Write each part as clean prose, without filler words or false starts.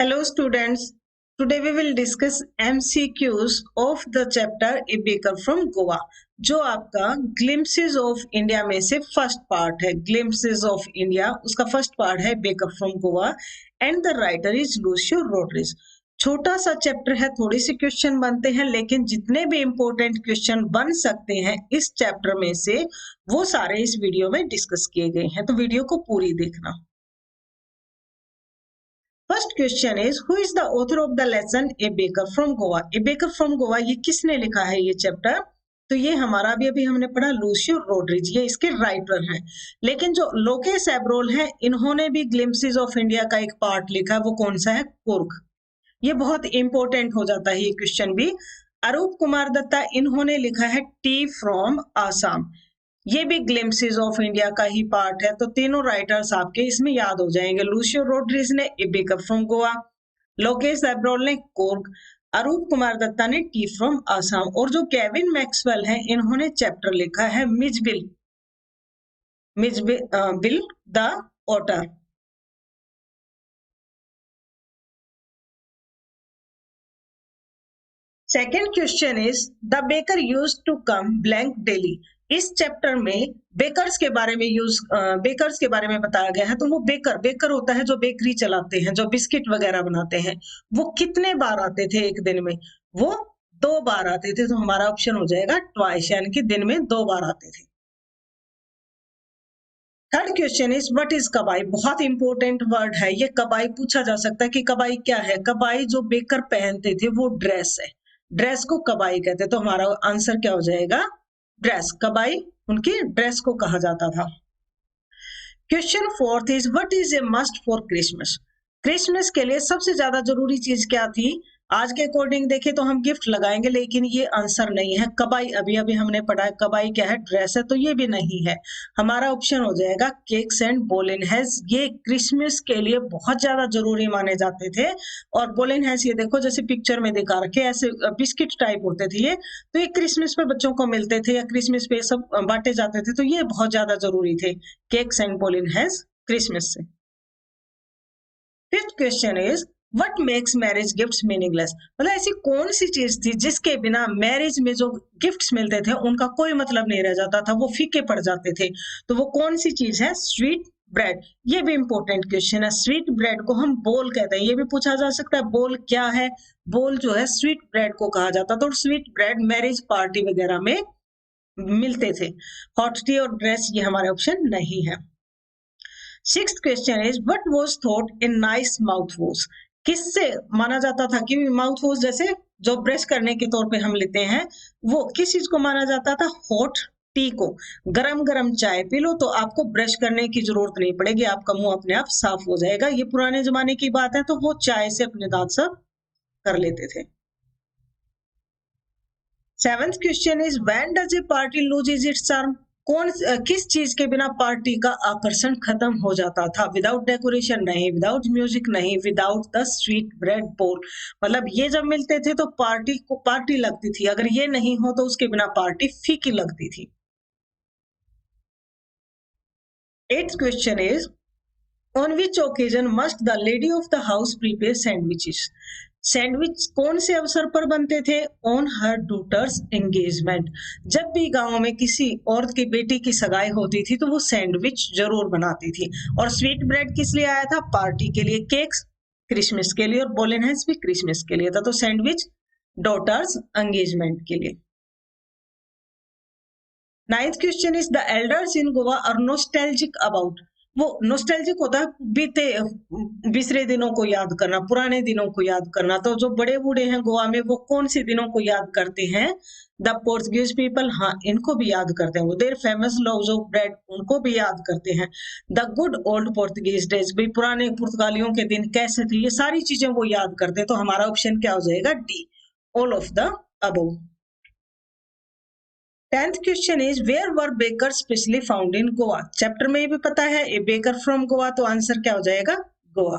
Hello students, today we will discuss MCQs of the chapter A Baker from Goa जो आपका glimpses of India में से first part है। Glimpses of India उसका first part है baker from Goa and the writer is Lucio Rodrigues. छोटा सा chapter है, थोड़ी सी क्वेश्चन बनते हैं, लेकिन जितने भी इंपॉर्टेंट क्वेश्चन बन सकते हैं इस चैप्टर में से वो सारे इस वीडियो में डिस्कस किए गए हैं, तो वीडियो को पूरी देखना। First question is who is the author of the lesson A baker from Goa. A baker from Goa ये किसने लिखा है ये चैप्टर? तो ये हमारा भी अभी हमने पढ़ा लूसियो रोड्रिग्स, ये इसके राइटर हैं। लेकिन जो लोकेस एब्रोल है इन्होंने भी ग्लिम्पसेस ऑफ इंडिया का एक पार्ट लिखा है, वो कौन सा है? कुर्ग। ये बहुत इंपॉर्टेंट हो जाता है ये क्वेश्चन भी। अरूप कुमार दत्ता इन्होंने लिखा है टी फ्रॉम आसाम, ये भी ग्लिम्पसेस ऑफ इंडिया का ही पार्ट है। तो तीनों राइटर्स आपके इसमें याद हो जाएंगे। लूसियो रोड्रिग्स ने ए बेकर फ्रॉम गोवा, लोकेस एब्रोल ने कुर्ग, अरूप कुमार दत्ता ने टी फ्रॉम आसाम। और जो केविन मैक्सवेल हैं इन्होंने चैप्टर लिखा है Mijbil the otter. Second question is the baker used to come blank daily. इस चैप्टर में बेकर्स के बारे में बताया गया है। तो वो बेकर होता है जो बेकरी चलाते हैं, जो बिस्किट वगैरह बनाते हैं। वो कितने बार आते थे एक दिन में? वो 2 बार आते थे। तो हमारा ऑप्शन हो जाएगा ट्वाइस, यानी कि दिन में 2 बार आते थे। Third question is what is कबाई। बहुत इंपॉर्टेंट वर्ड है ये। कबाई पूछा जा सकता है कि कबाई क्या है। कबाई जो बेकर पहनते थे वो ड्रेस है, ड्रेस को कबाई कहते हैं। तो हमारा आंसर क्या हो जाएगा? ड्रेस। कबाई उनकी ड्रेस को कहा जाता था। Question fourth is what is a must for Christmas. Christmas के लिए सबसे ज्यादा जरूरी चीज क्या थी? आज के अकॉर्डिंग देखें तो हम गिफ्ट लगाएंगे, लेकिन ये आंसर नहीं है। कबाई अभी अभी हमने पढ़ा है, कबाई क्या है? ड्रेस है, तो ये भी नहीं है। हमारा ऑप्शन हो जाएगा केक्स एंड बोलिन हैज। ये क्रिसमस के लिए बहुत ज्यादा जरूरी माने जाते थे। और बोलिन हैज ये देखो जैसे पिक्चर में दिखा रखे ऐसे बिस्किट टाइप होते थे ये, तो ये क्रिसमस पे बच्चों को मिलते थे या क्रिसमस पे सब बांटे जाते थे, तो ये बहुत ज्यादा जरूरी थे केक्स एंड बोलिन हैज क्रिसमस से। Fifth question is what makes marriage gifts meaningless. मतलब ऐसी कौन सी चीज थी जिसके बिना मैरिज में जो गिफ्ट्स मिलते थे उनका कोई मतलब नहीं रह जाता था, वो फीके पड़ जाते थे। तो वो कौन सी चीज है? Sweet bread. ये भी इंपॉर्टेंट क्वेश्चन है। स्वीट ब्रेड को हम बोल कहते हैं, ये भी पूछा जा सकता है बोल क्या है। बोल जो है स्वीट ब्रेड को कहा जाता था, और स्वीट ब्रेड मैरिज पार्टी वगैरह में मिलते थे। हॉट टी और ड्रेस ये हमारे ऑप्शन नहीं है। Sixth question is what was thought in nice mouth wash. किससे माना जाता था कि माउथ वॉश जैसे जो ब्रश करने के तौर पे हम लेते हैं, वो किस चीज को माना जाता था? हॉट टी को। गरम गरम चाय पी लो तो आपको ब्रश करने की जरूरत नहीं पड़ेगी, आपका मुंह अपने आप साफ हो जाएगा। ये पुराने जमाने की बात है, तो वो चाय से अपने दांत साफ कर लेते थे। Seventh question is when does a party loses it's charm. किस चीज के बिना पार्टी का आकर्षण खत्म हो जाता था? विदाउट डेकोरेशन नहीं, विदाउट म्यूजिक नहीं, विदाउट द स्वीट ब्रेड बोल। मतलब ये जब मिलते थे तो पार्टी लगती थी, अगर ये नहीं हो तो उसके बिना पार्टी फीकी लगती थी। Eighth question is on which occasion must the lady of the house prepare sandwiches. Sandwich कौन से अवसर पर बनते थे? On her daughter's engagement. जब भी गांव में किसी औरत की बेटी की सगाई होती थी तो वो सैंडविच जरूर बनाती थी। और स्वीट ब्रेड किस लिए आया था? पार्टी के लिए। केक्स क्रिसमस के लिए, और बोलिन हैज भी क्रिसमस के लिए था। तो सैंडविच डॉटर्स एंगेजमेंट के लिए। Ninth question is the elders in Goa are nostalgic about. वो नॉस्टैल्जिक होता है बीते बिसरे दिनों को याद करना, पुराने दिनों को याद करना। तो जो बड़े बूढ़े हैं गोवा में वो कौन से दिनों को याद करते हैं? द पोर्चुगीज पीपल, हाँ इनको भी याद करते हैं। वो देर फेमस लव्स ऑफ ब्रेड, उनको भी याद करते हैं। The good old Portuguese days, भाई पुराने पुर्तगालियों के दिन कैसे थे, ये सारी चीजें वो याद करते हैं। तो हमारा ऑप्शन क्या हो जाएगा? D, all of the above. 10th question is where were baker specially found in Goa. Chapter में भी पता है ए बेकर फ्रॉम गोवा, तो आंसर क्या हो जाएगा? Goa.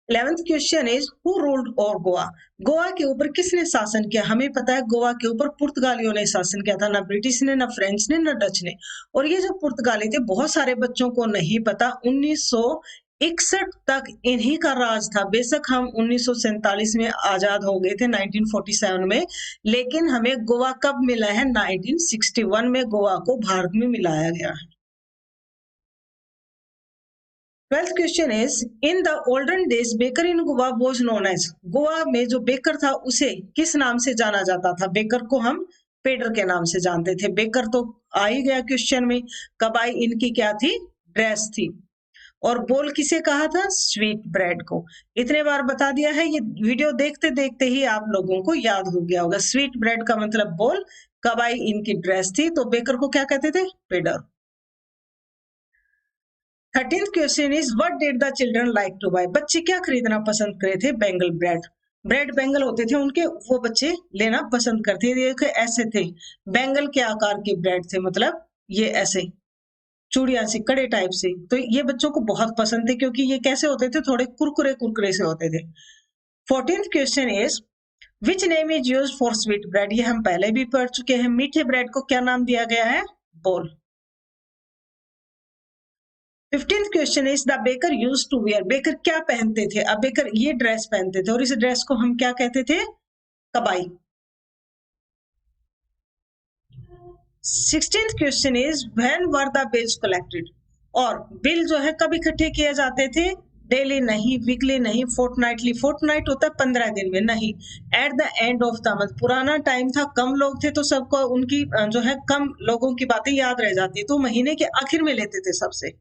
11th question is who ruled over Goa. Goa के ऊपर किसने शासन किया? हमें पता है गोवा के ऊपर पुर्तगालियों ने शासन किया था, ना ब्रिटिश ने, ना फ्रेंच ने, ना डच ने। और ये जो पुर्तगाली थे बहुत सारे बच्चों को नहीं पता, 61 तक इन्हीं का राज था। बेशक हम 1947 में आजाद हो गए थे 1947 में, लेकिन हमें गोवा कब मिला है? 1961 में गोवा को भारत में मिलाया गया है। 12th question is in the olden days baker in Goa was known as. Goa में जो बेकर था उसे किस नाम से जाना जाता था? बेकर को हम पेडर के नाम से जानते थे। बेकर तो आ ही गया क्वेश्चन में। कबाई इनकी क्या थी? ड्रेस थी। और बोल किसे कहा था? स्वीट ब्रेड को। इतने बार बता दिया है, ये वीडियो देखते देखते ही आप लोगों को याद हो गया होगा। स्वीट ब्रेड का मतलब बोल, कबाई इनकी ड्रेस थी, तो बेकर को क्या कहते थे? Pader. 13th question is what did the children like to buy. बच्चे क्या खरीदना पसंद करे थे? बेंगल ब्रेड। ब्रेड बेंगल होते थे उनके, वो बच्चे लेना पसंद करते थे। ऐसे थे, बेंगल के आकार के ब्रेड थे, मतलब ये ऐसे चूड़िया से, कड़े टाइप से। तो ये बच्चों को बहुत पसंद थे, क्योंकि ये कैसे होते थे? थोड़े कुरकुरे कुरकुरे से होते थे। 14th question is which name is used for sweet bread. ये हम पहले भी पढ़ चुके हैं। मीठे ब्रेड को क्या नाम दिया गया है? बोल। 15th question is the baker use to wear. बेकर क्या पहनते थे? अब बेकर ये ड्रेस पहनते थे, और इस ड्रेस को हम क्या कहते थे? कबाई। 16th question is when were the bills collected. और बिल जो है कब इकट्ठे किए जाते थे? डेली नहीं, वीकली नहीं, फोर्टनाइटली। फोर्टनाइट होता है 15 दिन में, नहीं, at the end of the month. पुराना टाइम था, कम लोग थे, तो सबको उनकी जो है कम लोगों की बातें याद रह जाती, तो महीने के आखिर में लेते थे सबसे।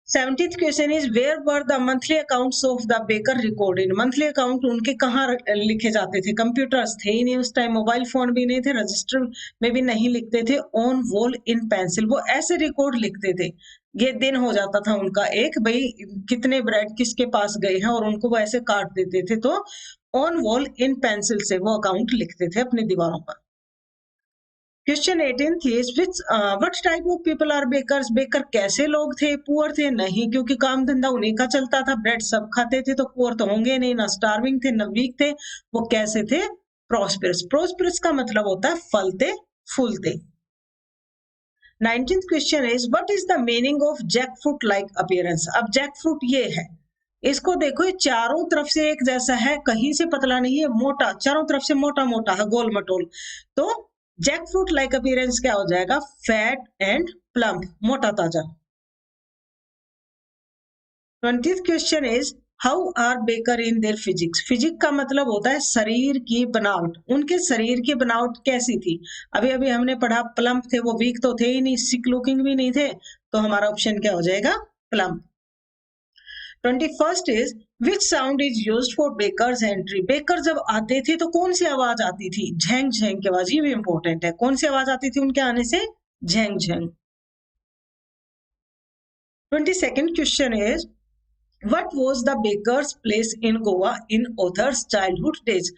17th question is where were the monthly accounts of the baker recorded. Monthly account उनके कहाँ लिखे जाते थे? कंप्यूटर्स थे ही नहीं उस टाइम, मोबाइल फोन भी नहीं थे, रजिस्टर में भी नहीं लिखते थे। ऑन वॉल इन पेंसिल, वो ऐसे रिकॉर्ड लिखते थे। ये दिन हो जाता था उनका एक, भाई कितने ब्रेड किसके पास गए हैं, और उनको वो ऐसे काट देते थे। तो ऑन वॉल इन पेंसिल से वो अकाउंट लिखते थे अपनी दीवारों पर। Question 18 is which what type of people are bakers. Baker कैसे लोग थे? पुअर थे? नहीं, क्योंकि काम धंधा उन्हीं का चलता था, ब्रेड सब खाते थे, तो पुअर तो होंगे नहीं। ना स्टार्विंग थे, ना वीक थे। वो कैसे थे? प्रॉस्पेरस। प्रॉस्पेरस का मतलब होता है फलते फूलते। 19th question is what is the meaning of jackfruit like appearance. अब जैक फ्रूट ये है, इसको देखो, ये चारों तरफ से एक जैसा है, कहीं से पतला नहीं है, मोटा, चारों तरफ से मोटा मोटा है, गोल मटोल। तो जैक फ्रूट लाइक अपीयरेंस क्या हो जाएगा? फैट एंड प्लम्प, मोटा ताजा। 20th question is how are baker in there physics. Physique का मतलब होता है शरीर की बनावट। उनके शरीर की बनावट कैसी थी? अभी अभी हमने पढ़ा, प्लम्प थे, वो वीक तो थे ही नहीं, सिक लुकिंग भी नहीं थे, तो हमारा ऑप्शन क्या हो जाएगा? Plump. 21st is which sound is used for bakers entry. Baker जब आते थे तो कौन सी आवाज आती थी? झेंग झेंग की आवाज। ये भी इंपॉर्टेंट है, कौन सी आवाज आती थी उनके आने से? झेंग झेंग। 22nd question is what was the baker's place in Goa in author's childhood days.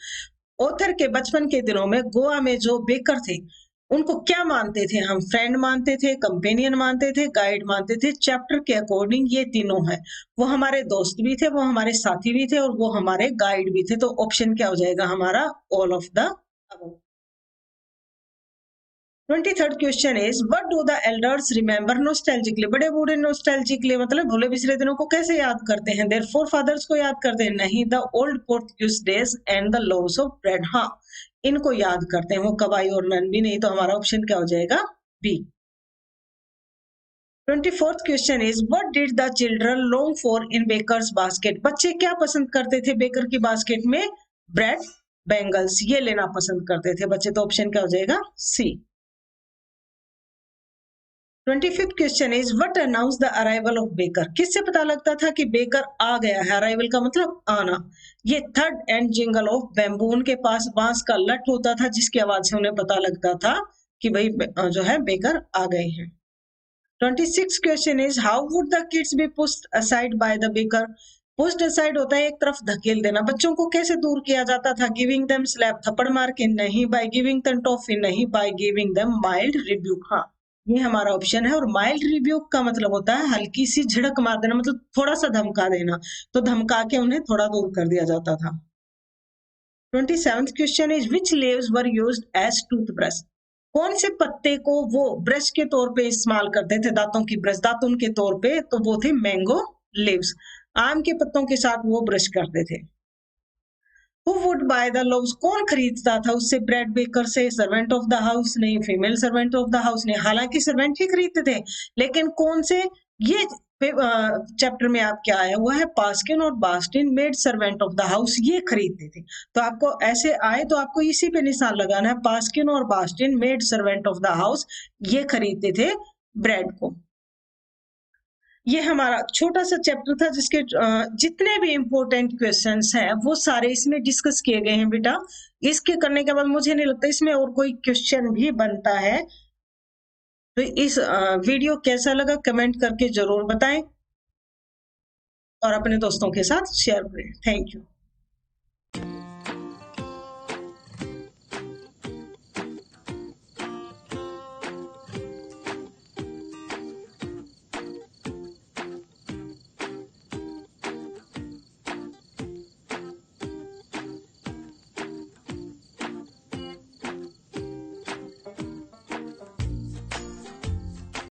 Author के बचपन के दिनों में गोवा में जो बेकर थे उनको क्या मानते थे हम? फ्रेंड मानते थे, कंपेनियन मानते थे, गाइड मानते थे। चैप्टर के अकॉर्डिंग ये तीनों है। वो हमारे दोस्त भी थे, वो हमारे साथी भी थे, और वो हमारे गाइड भी थे। तो ऑप्शन क्या हो जाएगा हमारा? All of the above. 23rd question is what do the elders remember नॉस्टैल्जिकली। बड़े बूढ़े नॉस्टैल्जिकली मतलब भूले बिसरे दिनों को कैसे याद करते हैं? देयर फोर फादर्स को याद करते हैं? नहीं, the old Portuguese days and the loss of bread. हाँ, इनको याद करते हैं, वो कबाई और नन भी नहीं। तो हमारा ऑप्शन क्या हो जाएगा? B. 24th question is what did the children long for in bakers basket. बच्चे क्या पसंद करते थे बेकर की बास्केट में? ब्रेड बैंगल्स, ये लेना पसंद करते थे बच्चे। तो ऑप्शन क्या हो जाएगा? सी। 25th question is what announce the arrival of baker. किससे पता लगता था कि बेकर आ गया है? अराइवल का मतलब आना। ये third and jingle of bamboo. उनके पास बांस का लठ होता था, जिसकी आवाज से उन्हें पता लगता था कि भाई जो है बेकर आ गए हैं। 26th question is how would the kids be pushed aside by the baker. Pushed aside होता है एक तरफ धकेल देना। बच्चों को कैसे दूर किया जाता था? गिविंग देम स्लैप, थप्पड़ मार के? नहीं। By giving them toffee? नहीं। By giving them mild rebuke. हाँ, ये हमारा ऑप्शन है। और माइल्ड रिब्यूक का मतलब होता है हल्की सी झिड़क मार देना, मतलब थोड़ा सा धमका देना। तो धमका के उन्हें थोड़ा दूर कर दिया जाता था। 27th question is which leaves were used as toothbrush. कौन से पत्ते को वो ब्रश के तौर पे इस्तेमाल करते थे, दांतों की ब्रश, दातुन के तौर पे? तो वो थे मैंगो लीव्स। आम के पत्तों के साथ वो ब्रश करते थे। Who would buy the loaves, कौन खरीदता था उससे? ब्रेड बेकर से? Servant of the house? नहीं, female servant of the house नहीं। हालांकि सर्वेंट ही खरीदते थे, लेकिन कौन से? ये चैप्टर में आप क्या आया हुआ है, पास्किन और Bastin maid servant of the house, ये खरीदते थे। तो आपको ऐसे आए तो आपको इसी पे निशान लगाना है, पास्किन और Bastin maid servant of the house, ये खरीदते थे ब्रेड को। ये हमारा छोटा सा चैप्टर था जिसके जितने भी इम्पोर्टेंट क्वेश्चंस हैं वो सारे इसमें डिस्कस किए गए हैं बेटा। इसके करने के बाद मुझे नहीं लगता इसमें और कोई क्वेश्चन भी बनता है। तो इस वीडियो कैसा लगा कमेंट करके जरूर बताएं और अपने दोस्तों के साथ शेयर करें। Thank you.